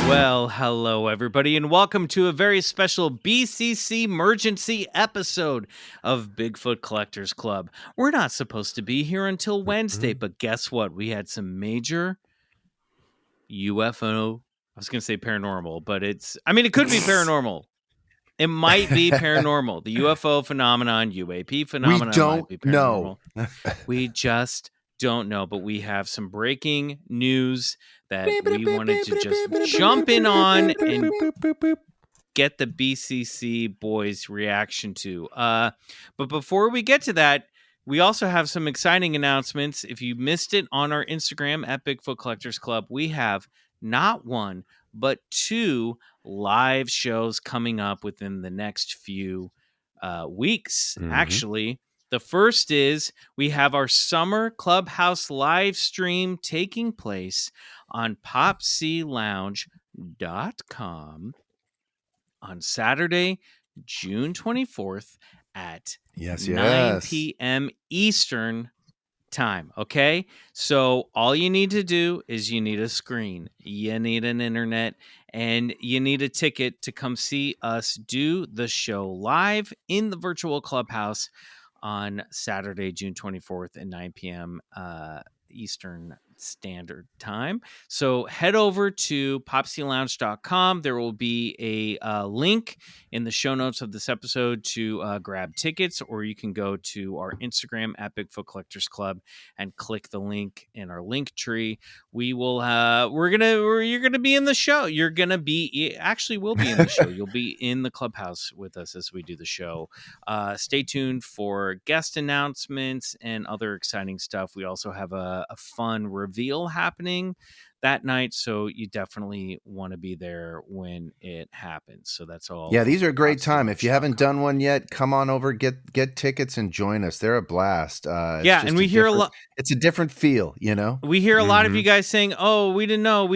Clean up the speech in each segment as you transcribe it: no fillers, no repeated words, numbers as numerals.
Well, hello everybody, and welcome to a very special BCC-mergency episode of Bigfoot Collectors Club. We're not supposed to be here until Wednesday, but guess what? We had some major UFO, I was going to say paranormal, but it could be paranormal. It might be paranormal. The UFO phenomenon, UAP phenomenon might be paranormal. We just don't know, but we have some breaking news that we wanted to just jump in on and get the BCC Bois reaction to. But before we get to that, we also have some exciting announcements. If you missed it on our Instagram at Bigfoot Collectors Club, we have not one, but two live shows coming up within the next few weeks, actually. The first is we have our summer clubhouse live stream taking place on popclounge.com on Saturday, June 24th at 9 p.m. Eastern time. Okay. So all you need to do is you need a screen, you need an internet, and you need a ticket to come see us do the show live in the virtual clubhouse on Saturday, June 24th at 9 p.m. Eastern Standard Time. So head over to popclounge.com. There will be a link in the show notes of this episode to grab tickets, or you can go to our Instagram at Bigfoot Collectors Club and click the link in our link tree. We will you're gonna be in the show. We'll be in the show. You'll be in the clubhouse with us as we do the show. Stay tuned for guest announcements and other exciting stuff. We also have a fun reveal happening that night, so you definitely want to be there when it happens. So that's all. Yeah, these are a great time. If you haven't done one yet, come on over, get tickets and join us. They're a blast. And we hear a lot. It's a different feel, you know. We hear a lot of you guys saying, "Oh, we didn't know,"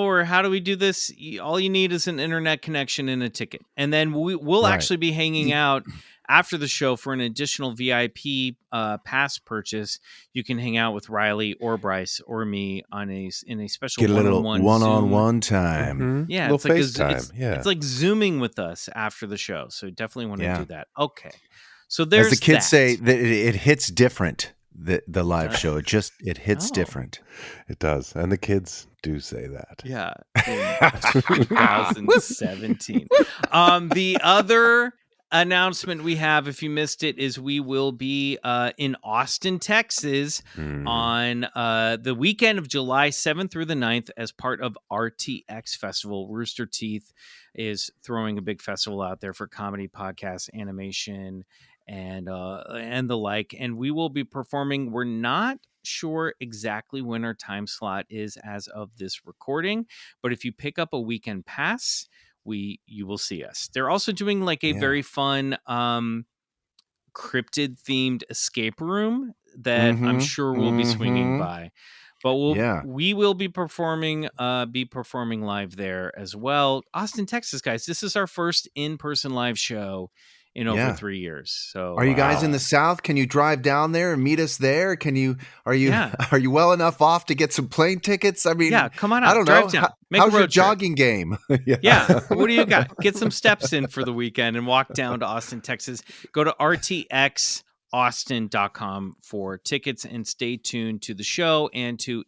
or "How do we do this?" All you need is an internet connection and a ticket, and then we'll actually be hanging out after the show for an additional VIP pass purchase. You can hang out with Riley or Bryce or me in a special get a little one-on-one time. Yeah, it's like FaceTime. It's like Zooming with us after the show. So definitely want to do that. Okay, so there's, as the kids say, that it hits different. The live show, it hits different. It does, and the kids do say that. Yeah, in 2017. The other announcement we have, if you missed it, is we will be in Austin, Texas on the weekend of July 7th through the 9th as part of RTX Festival. Rooster Teeth is throwing a big festival out there for comedy, podcasts, animation, and the like. And we will be performing. We're not sure exactly when our time slot is as of this recording, but if you pick up a weekend pass, you will see us. They're also doing like a very fun cryptid themed escape room that I'm sure we'll be swinging by. But we will be performing live there as well. Austin, Texas, guys. This is our first in-person live show in over 3 years. So are you guys in the South? Can you drive down there and meet us there? Are you well enough off to get some plane tickets? I mean, come on out. I don't drive know. Down. How's your jogging game? What do you got? Get some steps in for the weekend and walk down to Austin, Texas. Go to rtxaustin.com for tickets and stay tuned to the show and to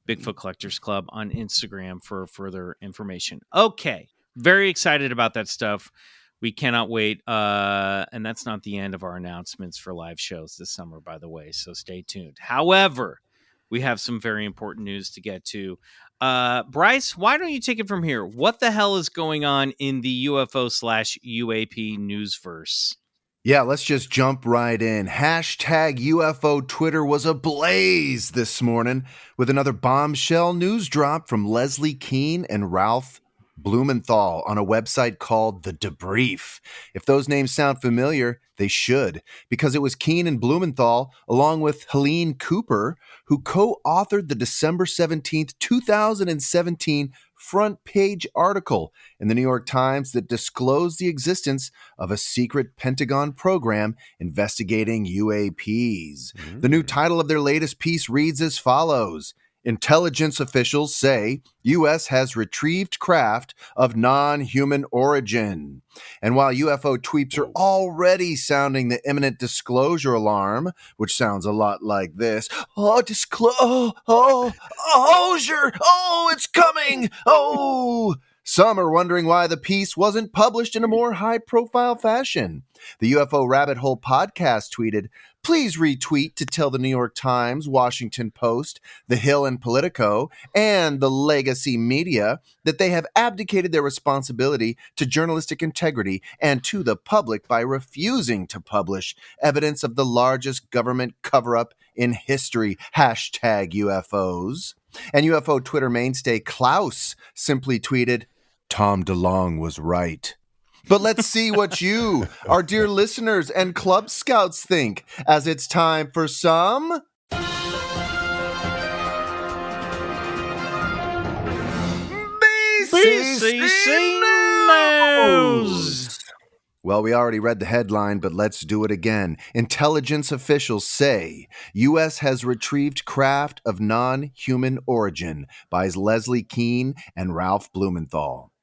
Bigfoot Collectors Club on Instagram for further information. Okay. Very excited about that stuff. We cannot wait. And that's not the end of our announcements for live shows this summer, by the way. So stay tuned. However, we have some very important news to get to. Bryce, why don't you take it from here? What the hell is going on in the UFO/UAP newsverse? Yeah, let's just jump right in. Hashtag UFO Twitter was ablaze this morning with another bombshell news drop from Leslie Keene and Ralph Blumenthal on a website called The Debrief. If those names sound familiar, they should, because it was Keene and Blumenthal, along with Helene Cooper, who co-authored the December 17th, 2017 front page article in the New York Times that disclosed the existence of a secret Pentagon program investigating UAPs. The new title of their latest piece reads as follows: Intelligence officials say U.S. has retrieved craft of non-human origin. And while UFO tweets are already sounding the imminent disclosure alarm, which sounds a lot like this, disclosure, it's coming, some are wondering why the piece wasn't published in a more high-profile fashion. The UFO Rabbit Hole podcast tweeted, "Please retweet to tell the New York Times, Washington Post, The Hill and Politico, and the legacy media that they have abdicated their responsibility to journalistic integrity and to the public by refusing to publish evidence of the largest government cover-up in history, #UFOs. And UFO Twitter mainstay Klaus simply tweeted, "Tom DeLonge was right." But let's see what you, our dear listeners and Club Scouts, think as it's time for some BCC News. Well, we already read the headline, but let's do it again. Intelligence officials say U.S. has retrieved craft of non-human origin by Leslie Kean and Ralph Blumenthal.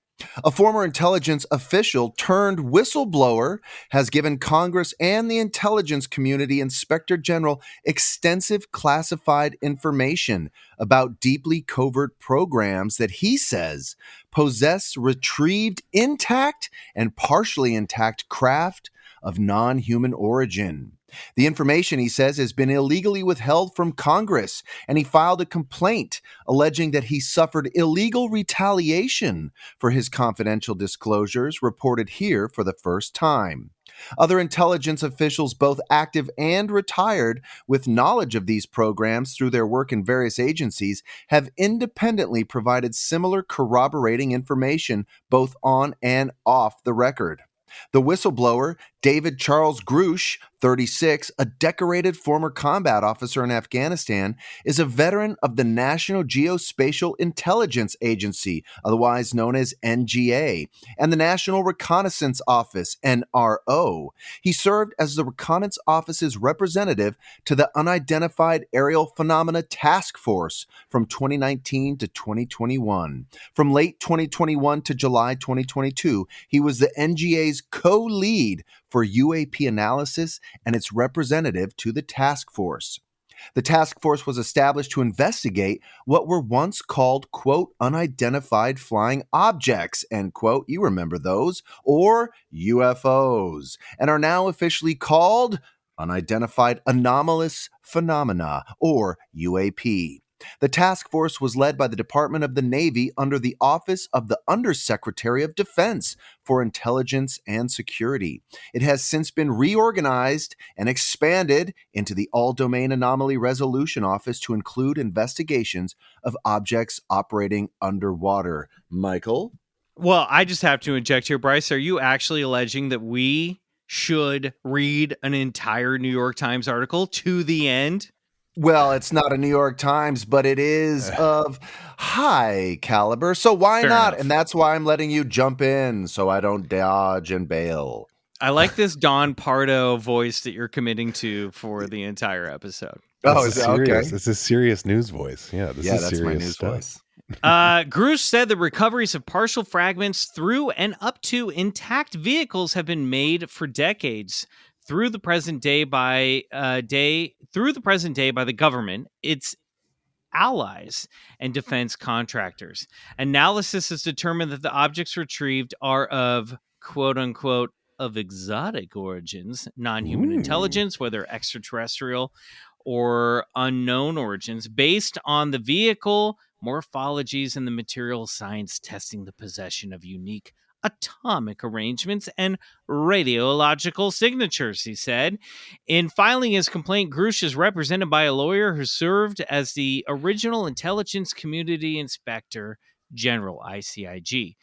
A former intelligence official turned whistleblower has given Congress and the intelligence community Inspector General extensive classified information about deeply covert programs that he says possess retrieved intact and partially intact craft of non-human origin. The information, he says, has been illegally withheld from Congress, and he filed a complaint alleging that he suffered illegal retaliation for his confidential disclosures reported here for the first time. Other intelligence officials, both active and retired, with knowledge of these programs through their work in various agencies, have independently provided similar corroborating information both on and off the record. The whistleblower, David Charles Grusch, 36, a decorated former combat officer in Afghanistan, is a veteran of the National Geospatial Intelligence Agency, otherwise known as NGA, and the National Reconnaissance Office, NRO. He served as the Reconnaissance Office's representative to the Unidentified Aerial Phenomena Task Force from 2019 to 2021. From late 2021 to July 2022, he was the NGA's co-lead for UAP analysis and its representative to the task force. The task force was established to investigate what were once called, quote, unidentified flying objects, end quote, you remember those, or UFOs, and are now officially called unidentified anomalous phenomena, or UAP. The task force was led by the Department of the Navy under the Office of the Undersecretary of Defense for Intelligence and Security. It has since been reorganized and expanded into the All-Domain Anomaly Resolution Office to include investigations of objects operating underwater. Michael? Well, I just have to inject here, Bryce. Are you actually alleging that we should read an entire New York Times article to the end? Well, it's not a New York Times, but it is of high caliber. So why Fair not? enough. And that's why I'm letting you jump in so I don't dodge and bail. I like this Don Pardo voice that you're committing to for the entire episode. Oh, is it serious? okay? It's a serious news voice. Yeah, this is That's serious my news stuff. voice. Grusch said the recoveries of partial fragments through and up to intact vehicles have been made for decades through the present day by the government, its allies, and defense contractors. Analysis has determined that the objects retrieved are of quote unquote of exotic origins, non-human intelligence, whether extraterrestrial or unknown origins, based on the vehicle morphologies and the material science testing the possession of unique atomic arrangements and radiological signatures, he said. In filing his complaint, Grusch is represented by a lawyer who served as the original Intelligence Community Inspector General, ICIG.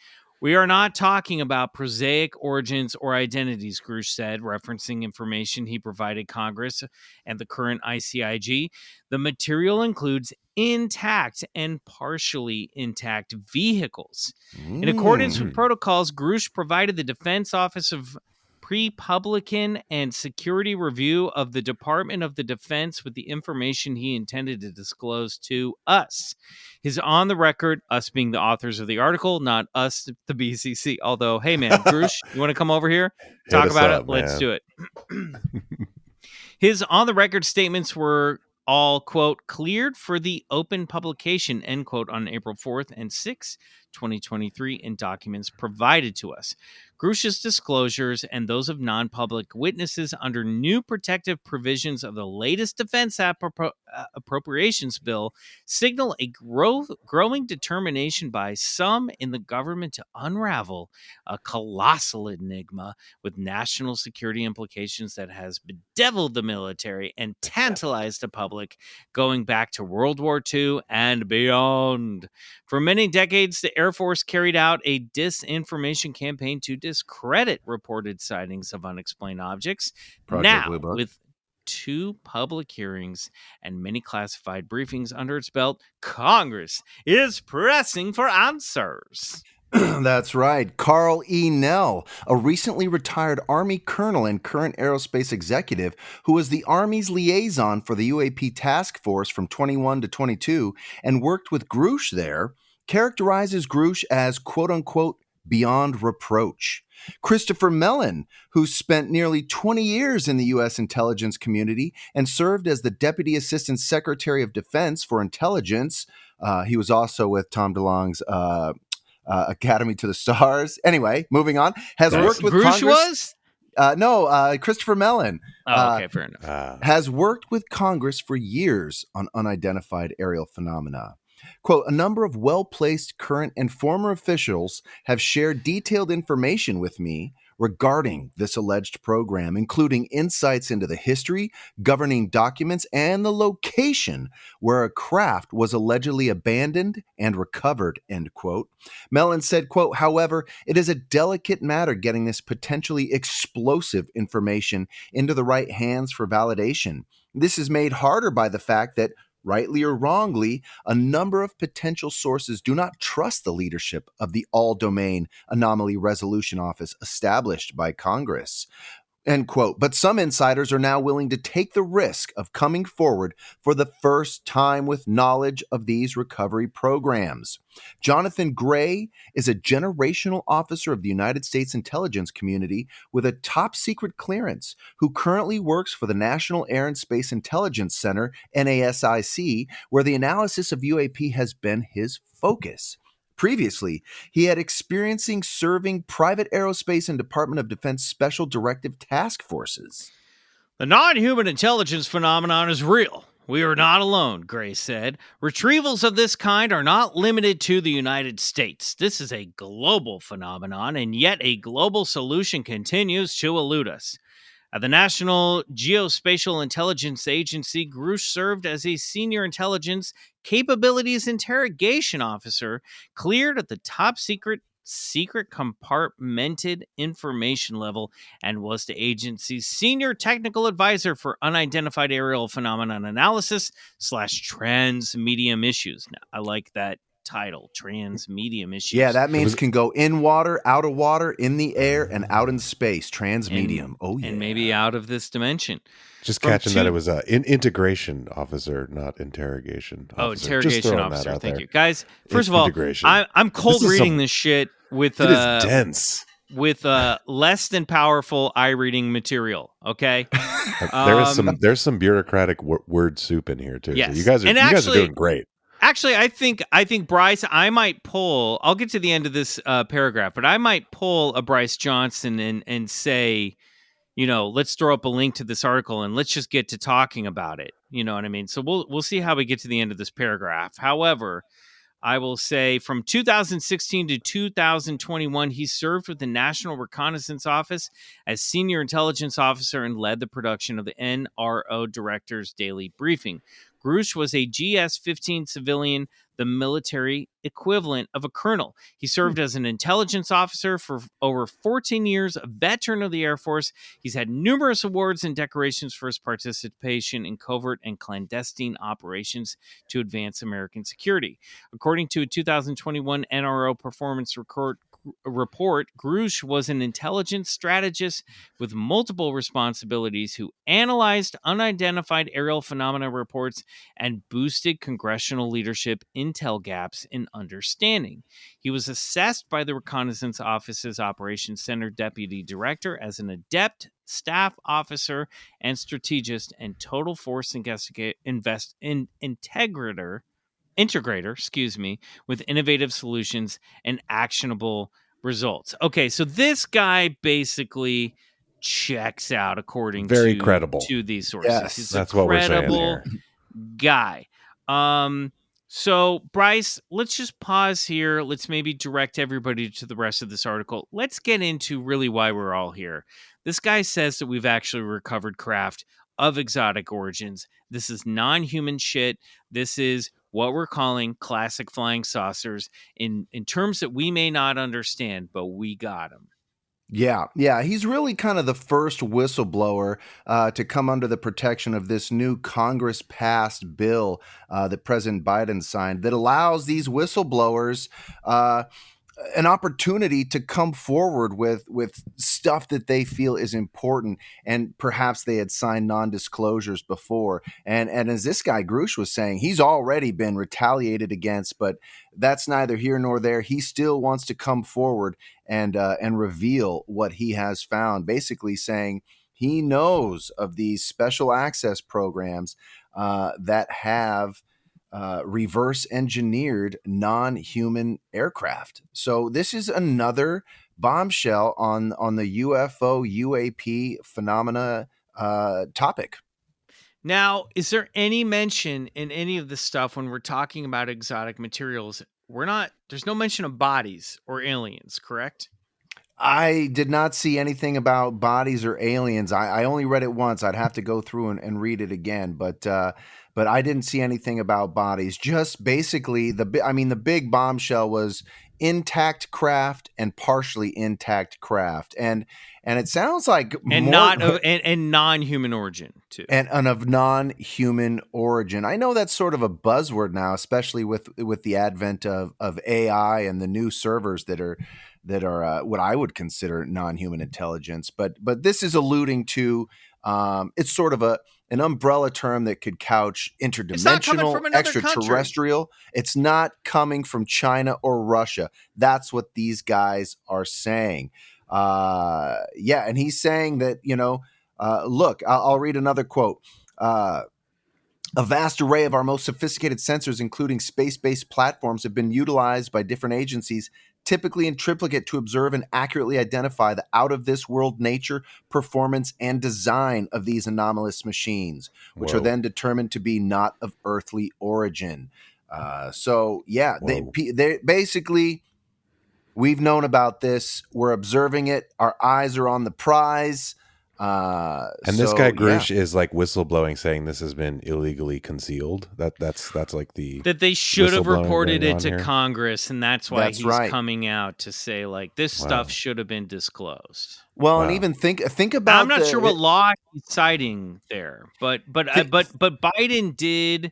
We are not talking about prosaic origins or identities, Grusch said, referencing information he provided Congress and the current ICIG. The material includes intact and partially intact vehicles. In accordance with protocols, Grusch provided the Defense Office of pre-publican and security review of the Department of the Defense with the information he intended to disclose to us. His on the record, us being the authors of the article, not us, the BCC. Although, hey man, Grusch, you want to come over here? Talk about it? Let's do it. His on the record statements were all, quote, cleared for the open publication, end quote, on April 4th and 6th, 2023, in documents provided to us. Grusch's disclosures and those of non-public witnesses under new protective provisions of the latest Defense Appropriations Bill signal a growing determination by some in the government to unravel a colossal enigma with national security implications that has bedeviled the military and tantalized the public going back to World War II and beyond. For many decades, the Air Force carried out a disinformation campaign to discredit reported sightings of unexplained objects. Now, with 2 public hearings and many classified briefings under its belt, Congress is pressing for answers. That's right. Carl E. Nell, a recently retired Army colonel and current aerospace executive who was the Army's liaison for the UAP task force from 21 to 22 and worked with Grusch there, characterizes Grusch as, quote-unquote, beyond reproach. Christopher Mellon, who spent nearly 20 years in the U.S. intelligence community and served as the Deputy Assistant Secretary of Defense for Intelligence. He was also with Tom DeLonge's Academy to the Stars. Anyway, moving on. Has worked with Grusch Congress. No, Christopher Mellon. Okay, fair enough. Has worked with Congress for years on unidentified aerial phenomena. Quote, a number of well-placed current and former officials have shared detailed information with me regarding this alleged program, including insights into the history, governing documents, and the location where a craft was allegedly abandoned and recovered, end quote. Mellon said, quote, however, it is a delicate matter getting this potentially explosive information into the right hands for validation. This is made harder by the fact that, rightly or wrongly, a number of potential sources do not trust the leadership of the All-Domain Anomaly Resolution Office established by Congress. End quote. But some insiders are now willing to take the risk of coming forward for the first time with knowledge of these recovery programs. Jonathan Gray is a generational officer of the United States intelligence community with a top secret clearance who currently works for the National Air and Space Intelligence Center, NASIC, where the analysis of UAP has been his focus. Previously, he had experiencing serving private aerospace and Department of Defense Special Directive Task Forces. The non-human intelligence phenomenon is real. We are not alone, Gray said. Retrievals of this kind are not limited to the United States. This is a global phenomenon, and yet a global solution continues to elude us. At the National Geospatial Intelligence Agency, Grusch served as a senior intelligence capabilities interrogation officer, cleared at the top secret compartmented information level, and was the agency's senior technical advisor for unidentified aerial phenomenon analysis / transmedium issues. Now, I like that title, transmedium issues. Yeah, that means can go in water, out of water, in the air, and out in space. Transmedium. And maybe out of this dimension. Just catching that it was an integration officer, not interrogation officer. Oh, interrogation officer. Thank you. Guys, first of all, I'm cold reading this shit with it is dense. With less than powerful eye reading material. Okay, there's some bureaucratic word soup in here too. Yes. So you guys are doing great. Actually, I think Bryce, I might pull, I'll get to the end of this paragraph, but I might pull a Bryce Johnson and say, you know, let's throw up a link to this article and let's just get to talking about it. You know what I mean? So we'll see how we get to the end of this paragraph. However, I will say from 2016 to 2021, he served with the National Reconnaissance Office as senior intelligence officer and led the production of the NRO Director's Daily Briefing. Grusch was a GS-15 civilian, the military equivalent of a colonel. He served as an intelligence officer for over 14 years, a veteran of the Air Force. He's had numerous awards and decorations for his participation in covert and clandestine operations to advance American security. According to a 2021 NRO performance report, report, Grusch was an intelligence strategist with multiple responsibilities who analyzed unidentified aerial phenomena reports and boosted congressional leadership intel gaps in understanding. He was assessed by the Reconnaissance Office's Operations Center Deputy Director as an adept staff officer and strategist and total force integrator, with innovative solutions and actionable results. Okay, so this guy basically checks out according Very credible to these sources. Yes, He's that's a what we're saying credible guy. So Bryce, let's just pause here. Let's maybe direct everybody to the rest of this article. Let's get into really why we're all here. This guy says that we've actually recovered craft of exotic origins. This is non-human shit. This is what we're calling classic flying saucers in terms that we may not understand, but we got them. Yeah. He's really kind of the first whistleblower to come under the protection of this new Congress-passed bill that President Biden signed that allows these whistleblowers an opportunity to come forward with stuff that they feel is important, and perhaps they had signed non-disclosures before. And as this guy Grusch was saying, he's already been retaliated against, but that's neither here nor there. He still wants to come forward and reveal what he has found, basically saying he knows of these special access programs that have reverse engineered non-human aircraft. So this is another bombshell on the UFO UAP phenomena topic. Now, is there any mention in any of this stuff when we're talking about exotic materials? There's no mention of bodies or aliens, correct? I did not see anything about bodies or aliens. I only read it once. I'd have to go through and read it again, but I didn't see anything about bodies. Just basically the big bombshell was intact craft and partially intact craft, and it sounds like and non-human origin too, and of non-human origin. I know that's sort of a buzzword now, especially with the advent of AI and the new servers that are what I would consider non-human intelligence. But this is alluding to it's sort of an umbrella term that could couch interdimensional, extraterrestrial. Country. It's not coming from China or Russia. That's what these guys are saying. And he's saying that, look, I'll read another quote. A vast array of our most sophisticated sensors, including space-based platforms, have been utilized by different agencies, typically in triplicate, to observe and accurately identify the out-of-this-world nature, performance, and design of these anomalous machines, which are then determined to be not of earthly origin. They basically, we've known about this. We're observing it. Our eyes are on the prize. This guy Grusch is like whistleblowing, saying this has been illegally concealed. That's like that they should have reported it to Congress, and that's why he's coming out to say like this stuff should have been disclosed. Well, and even think about. I'm not sure what law he's citing there, but Biden did.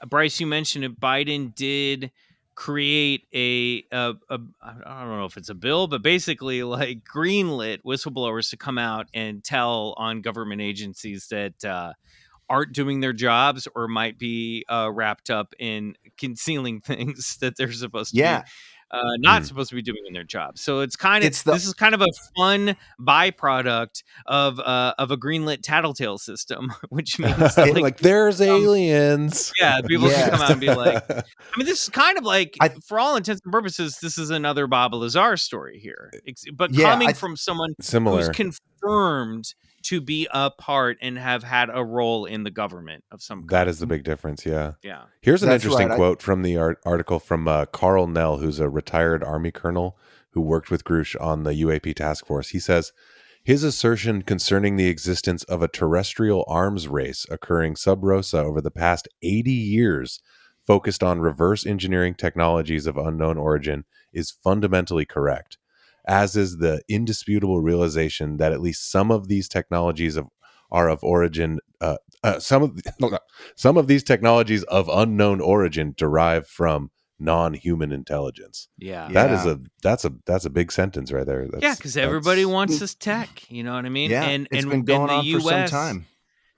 Bryce, you mentioned it. Biden did create I don't know if it's a bill, but basically like greenlit whistleblowers to come out and tell on government agencies that aren't doing their jobs or might be wrapped up in concealing things that they're supposed to be not supposed to be doing in their job. So this is kind of a fun byproduct of a greenlit tattletale system, which means like there's aliens. Yeah, people can come out and be like, this is kind of like, for all intents and purposes, this is another Bob Lazar story here, but coming from someone similar who's confirmed to be a part and have had a role in the government of some kind. That is the big difference, yeah. Here's an interesting quote from the article from Carl Nell, who's a retired Army colonel who worked with Grusch on the UAP task force. He says, his assertion concerning the existence of a terrestrial arms race occurring sub rosa over the past 80 years, focused on reverse engineering technologies of unknown origin, is fundamentally correct, as is the indisputable realization that at least some of these technologies are of origin. Some of these technologies of unknown origin derive from non-human intelligence. Yeah. That's a big sentence right there. Because everybody wants this tech. You know what I mean? Yeah, and it's been going the on for some time.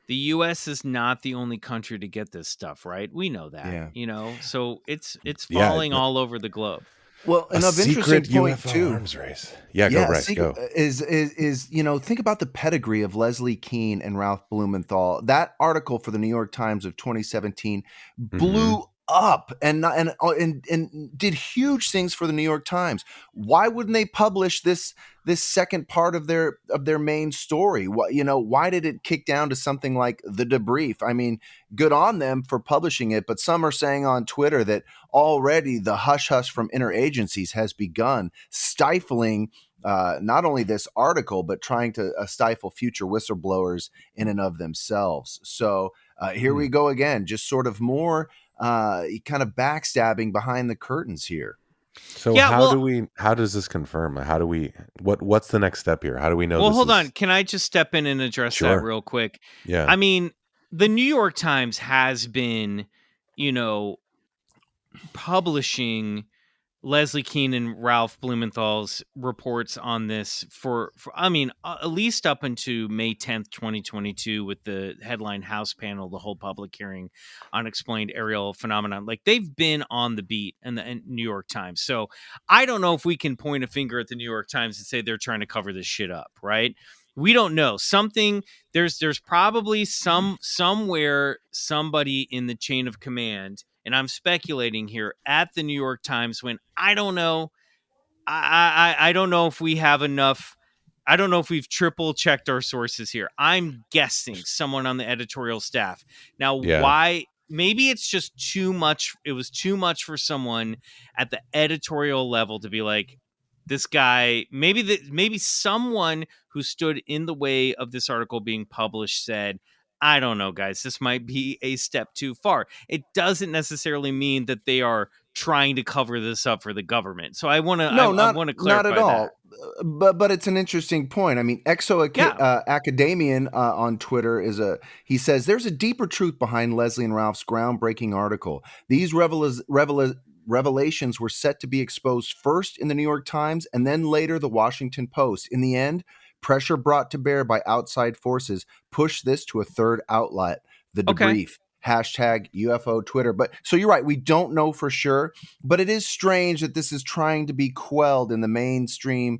The U.S. is not the only country to get this stuff, right? We know that. Yeah. You know, so it's falling all over the globe. Well, and of interesting point UFO too. Arms race. Yeah, go Bryce, go. Is think about the pedigree of Leslie Kean and Ralph Blumenthal. That article for the New York Times of 2017 blew up and did huge things for the New York Times. Why wouldn't they publish this second part of their main story? Why did it kick down to something like the debrief? I mean, good on them for publishing it, but some are saying on Twitter that already the hush hush from interagencies has begun, stifling not only this article, but trying to stifle future whistleblowers in and of themselves. So here we go again, just sort of more kind of backstabbing behind the curtains here. So how does this confirm? What's the next step here? How do we know? Well, hold on. Can I just step in and address that real quick? Yeah. I mean, the New York Times has been, publishing Leslie Kean and Ralph Blumenthal's reports on this for at least up into May 10th, 2022, with the headline House Panel, the whole public hearing, unexplained aerial phenomenon. Like, they've been on the beat in the New York Times. So I don't know if we can point a finger at the New York Times and say they're trying to cover this shit up, right? We don't know. There's probably somewhere somebody in the chain of command, and I'm speculating here, at the New York Times when I don't know. I don't know if we have enough. I don't know if we've triple checked our sources here. I'm guessing someone on the editorial staff. Now, why? Maybe it's just too much. It was too much for someone at the editorial level to be like, this guy, maybe someone who stood in the way of this article being published said, I don't know, guys, this might be a step too far. It doesn't necessarily mean that they are trying to cover this up for the government. So I want to clarify not at all. But it's an interesting point. I mean, Academian on Twitter he says there's a deeper truth behind Leslie and Ralph's groundbreaking article. These revelations were set to be exposed first in the New York Times and then later the Washington Post. In the end, pressure brought to bear by outside forces pushed this to a third outlet, the debrief. Hashtag UFO Twitter. But so you're right, we don't know for sure, but it is strange that this is trying to be quelled in the mainstream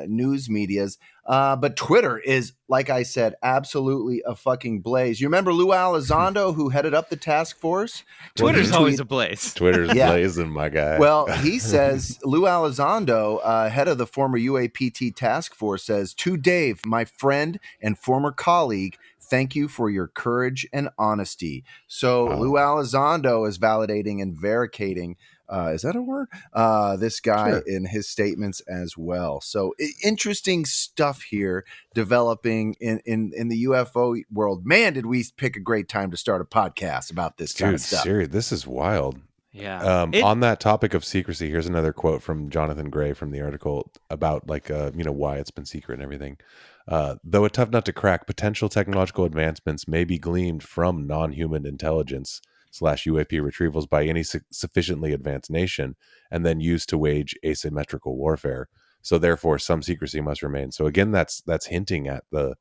news medias. But Twitter is, like I said, absolutely a fucking blaze. You remember Lou Elizondo, who headed up the task force? Twitter's always a blaze. Twitter's blazing, my guy. Well, he says, Lou Elizondo, head of the former UAPT task force, says, to Dave, my friend and former colleague, thank you for your courage and honesty. So Lou Elizondo is validating and verificating, is that a word? This guy in his statements as well. So interesting stuff here developing in the UFO world. Man, did we pick a great time to start a podcast about this kind of stuff. Serious, this is wild. Yeah. On that topic of secrecy, here's another quote from Jonathan Gray from the article about why it's been secret and everything. Though a tough nut to crack, potential technological advancements may be gleaned from non-human intelligence / UAP retrievals by any sufficiently advanced nation and then used to wage asymmetrical warfare. So therefore, some secrecy must remain. So again, that's hinting at the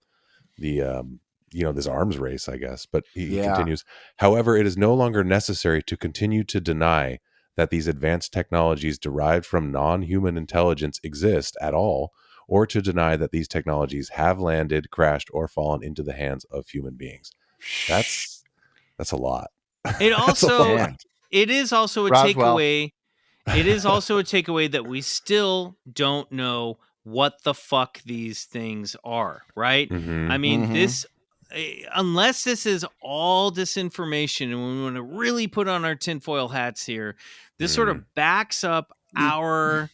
this arms race, I guess. But he continues, however, it is no longer necessary to continue to deny that these advanced technologies derived from non-human intelligence exist at all, or to deny that these technologies have landed, crashed, or fallen into the hands of human beings. That's a lot. It is also a takeaway. It is also a takeaway that we still don't know what the fuck these things are, right? Mm-hmm. I mean, this, unless this is all disinformation, and we want to really put on our tinfoil hats here, this sort of backs up our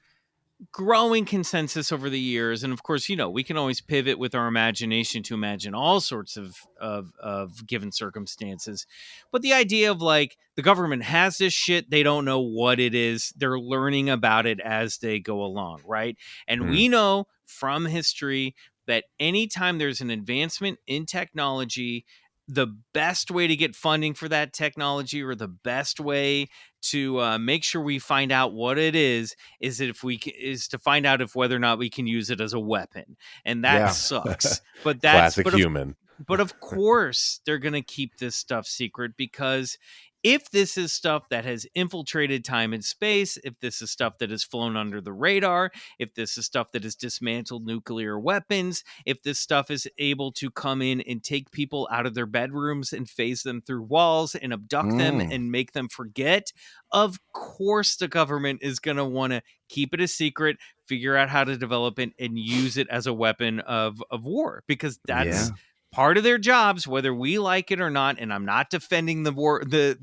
growing consensus over the years. And of course, we can always pivot with our imagination to imagine all sorts of given circumstances. But the idea of like the government has this shit, they don't know what it is. They're learning about it as they go along, right? And we know from history that anytime there's an advancement in technology, the best way to get funding for that technology, or the best way to make sure we find out what it is to find out if whether or not we can use it as a weapon, and that sucks. But classic human. But of course, they're going to keep this stuff secret, because if this is stuff that has infiltrated time and space, if this is stuff that has flown under the radar, if this is stuff that has dismantled nuclear weapons, if this stuff is able to come in and take people out of their bedrooms and phase them through walls and abduct them and make them forget, of course the government is going to want to keep it a secret, figure out how to develop it, and use it as a weapon of war, because that's part of their jobs, whether we like it or not. And I'm not defending the war, the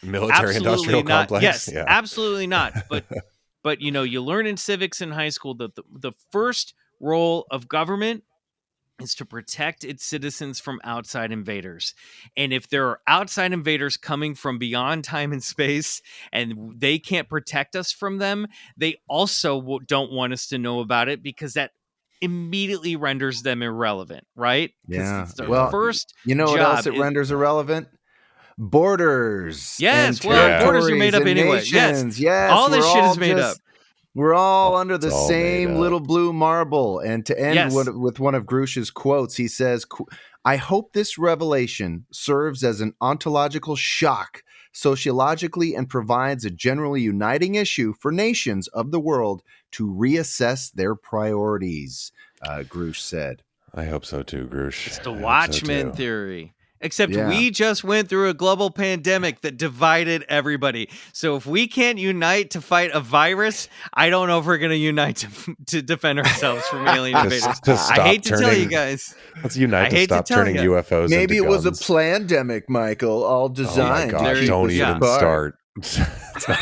military industrial complex. Yes, absolutely not. But you know, you learn in civics in high school that the first role of government is to protect its citizens from outside invaders. And if there are outside invaders coming from beyond time and space and they can't protect us from them, they also don't want us to know about it, because that immediately renders them irrelevant, right? Yeah. Well, first, you know what else it renders irrelevant? Borders. Yes. Well, borders are made up anyway. Nations. Yes. All this shit is made up. We're all under the same little blue marble. And to end with one of Grusch's quotes, he says, "I hope this revelation serves as an ontological shock sociologically and provides a generally uniting issue for nations of the world to reassess their priorities," Grusch said. I hope so too, Grusch. It's the Watchmen theory. Except we just went through a global pandemic that divided everybody. So if we can't unite to fight a virus, I don't know if we're going to unite to defend ourselves from alien invaders. I hate to tell you guys. Let's unite to stop turning UFOs Maybe into it was guns. a plandemic, Michael, all designed. Oh my gosh, don't even start. It's not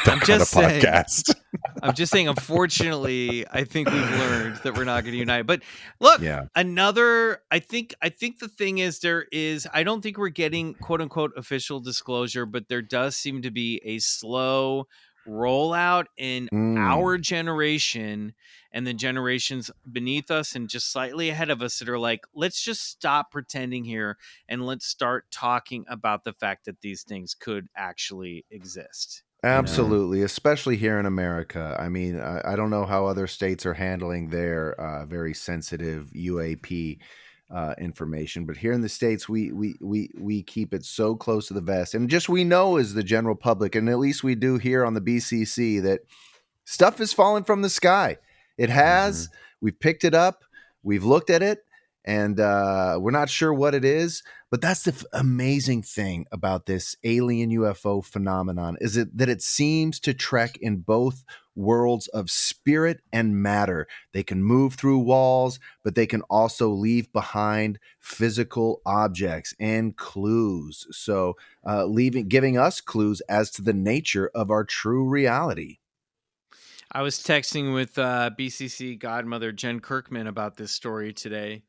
that kind of podcast. I'm just saying, unfortunately, I think we've learned that we're not going to unite. But look, I think the thing is, I don't think we're getting quote unquote official disclosure, but there does seem to be a slow rollout in our generation and the generations beneath us and just slightly ahead of us that are like, let's just stop pretending here and let's start talking about the fact that these things could actually exist. Absolutely, especially here in America. I mean, I don't know how other states are handling their very sensitive UAP information, but here in the States, we keep it so close to the vest, and just we know as the general public, and at least we do here on the BCC, that stuff is falling from the sky. It has. We've picked it up. We've looked at it. And we're not sure what it is, but that's the amazing thing about this alien UFO phenomenon is that it seems to trek in both worlds of spirit and matter. They can move through walls, but they can also leave behind physical objects and clues. So giving us clues as to the nature of our true reality. I was texting with BCC godmother Jen Kirkman about this story today.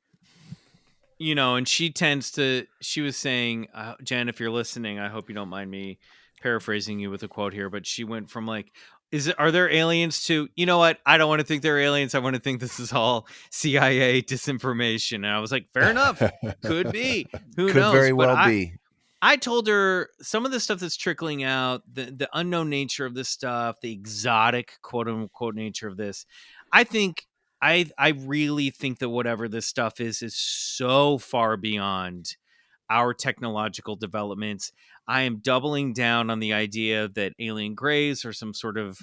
You know, and she was saying, Jen, if you're listening, I hope you don't mind me paraphrasing you with a quote here, but she went from like, are there aliens to, you know what? I don't want to think they're aliens. I want to think this is all CIA disinformation. And I was like, fair enough. Could be. Who knows? Could very well be. I told her some of the stuff that's trickling out, the unknown nature of this stuff, the exotic quote unquote nature of this. I really think that whatever this stuff is so far beyond our technological developments. I am doubling down on the idea that alien grays are some sort of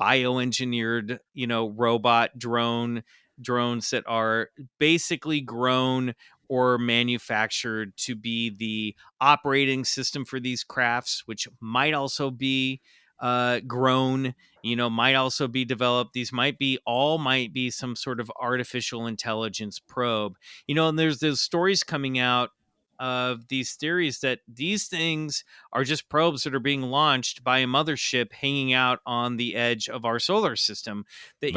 bioengineered, robot drones that are basically grown or manufactured to be the operating system for these crafts, which might also be grown, might also be developed. These might be some sort of artificial intelligence probe, and there's those stories coming out of these theories that these things are just probes that are being launched by a mothership hanging out on the edge of our solar system that,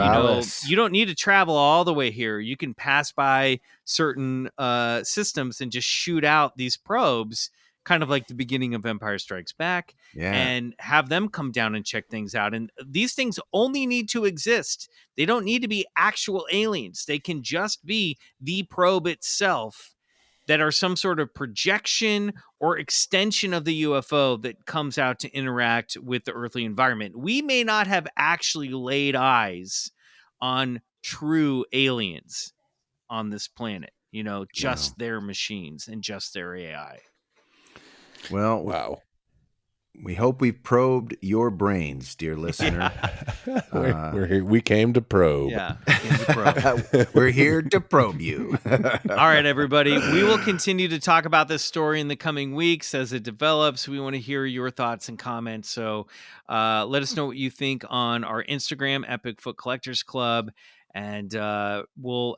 you don't need to travel all the way here. You can pass by certain systems and just shoot out these probes, kind of like the beginning of Empire Strikes Back, and have them come down and check things out. And these things only need to exist. They don't need to be actual aliens. They can just be the probe itself that are some sort of projection or extension of the UFO that comes out to interact with the earthly environment. We may not have actually laid eyes on true aliens on this planet, just their machines and just their AI. Well, wow. We hope we've probed your brains, dear listener. Yeah. We came to probe. Yeah, came to probe. We're here to probe you. All right, everybody. We will continue to talk about this story in the coming weeks as it develops. We want to hear your thoughts and comments. So let us know what you think on our Instagram at Bigfoot Collectors Club. And we'll,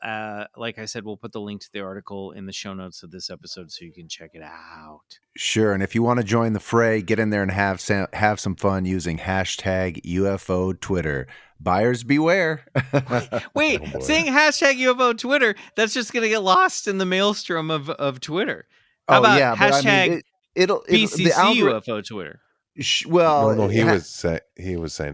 like I said, we'll put the link to the article in the show notes of this episode so you can check it out. Sure. And if you want to join the fray, get in there and have some fun using hashtag UFO Twitter. Buyers beware. Wait, saying hashtag UFO Twitter, that's just going to get lost in the maelstrom of Twitter. How about hashtag BCC UFO Twitter? Well, no, he was saying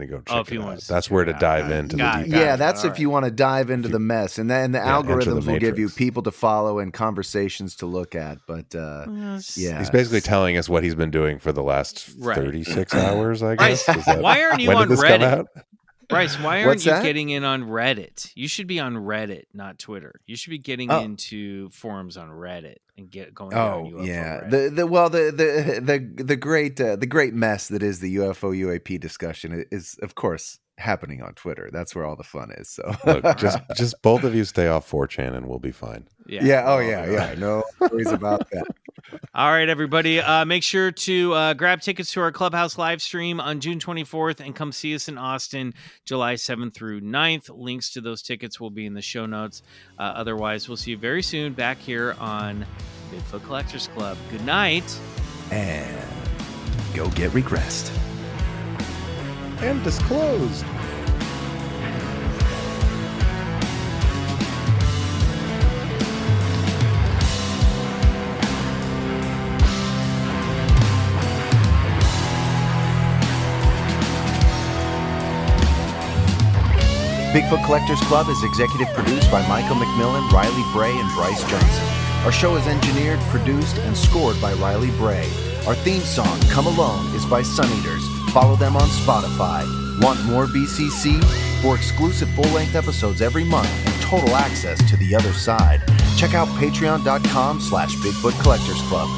to go check it out. That's where to dive into the deep. Yeah, that's if you want to dive into the mess, and then the algorithms will give you people to follow and conversations to look at. But he's basically telling us what he's been doing for the last 36 hours. I guess. Why aren't you on Reddit? Bryce, why aren't you that? getting in on Reddit? You should be on Reddit, not Twitter. You should be getting into forums on Reddit and going down UFO Reddit. The great mess that is the UFO UAP discussion is of course happening on Twitter. That's where all the fun is. So look, just both of you stay off 4chan and we'll be fine. Yeah. No worries about that. All right, everybody. Make sure to grab tickets to our Clubhouse live stream on June 24th and come see us in Austin, July 7th through 9th. Links to those tickets will be in the show notes. Otherwise, we'll see you very soon back here on Bigfoot Collectors Club. Good night. And go get regressed. And disclosed. Bigfoot Collectors Club is executive produced by Michael McMillan, Riley Bray, and Bryce Johnson. Our show is engineered, produced, and scored by Riley Bray. Our theme song, Come Alone, is by Suneaters. Follow them on Spotify. Want more BCC? For exclusive full-length episodes every month and total access to the other side, check out patreon.com/Bigfoot Collectors Club.